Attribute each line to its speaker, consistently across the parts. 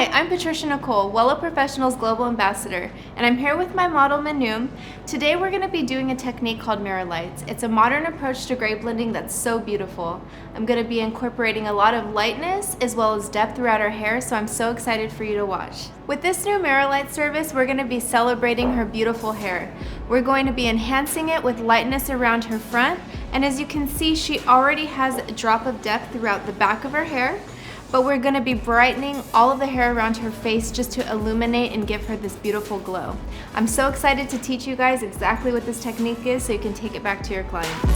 Speaker 1: Hi, I'm Patricia Nicole, Wella Professionals Global Ambassador, and I'm here with my model Manoom. Today we're going to be doing a technique called MirrorLights. It's a modern approach to gray blending that's so beautiful. I'm going to be incorporating a lot of lightness as well as depth throughout her hair, so I'm so excited for you to watch. With this new MirrorLights service, we're going to be celebrating her beautiful hair. We're going to be enhancing it with lightness around her front, and as you can see, she already has a drop of depth throughout the back of her hair. But we're going to be brightening all of the hair around her face just to illuminate and give her this beautiful glow. I'm so excited to teach you guys exactly what this technique is so you can take it back to your clients.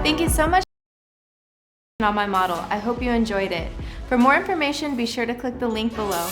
Speaker 1: Thank you so much on my model. I hope you enjoyed it. For more information, be sure to click the link below.